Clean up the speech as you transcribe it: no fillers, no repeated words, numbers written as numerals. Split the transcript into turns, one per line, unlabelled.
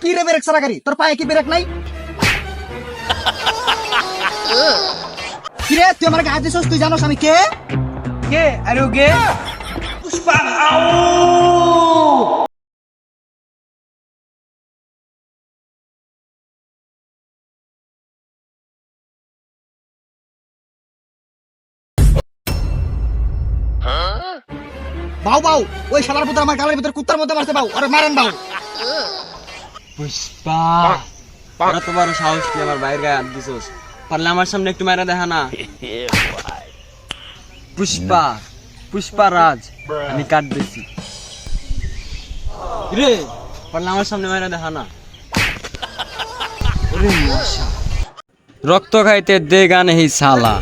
কি রে ব্রেক সারা গাড়ি, তোর পায়ে কি ব্রেক নাই? কি রে তুই আমার গায়ে দিছস, তুই জানোস আমি কে?
কে আরে ও গে পুষ্পা আউ
বাউ বাউ, ওই শালার পুত্র আমার গালের ভিতর কুত্তার মধ্যে মারছে, বাউ আরে মারেন বাউ।
পুষ্পা ওরা তো বড় সাহস তুই আমার বাইরে গায়ে হাত দিছস, পারলে আমার সামনে একটু মারা দেখা না। পুষ্পা পুষ্পা রাজ আমি কাট দিছি রে, পারলে আমার সামনে মারা দেখা না। ওরে মশা রক্ত খাইতে দে গানে হি সালা।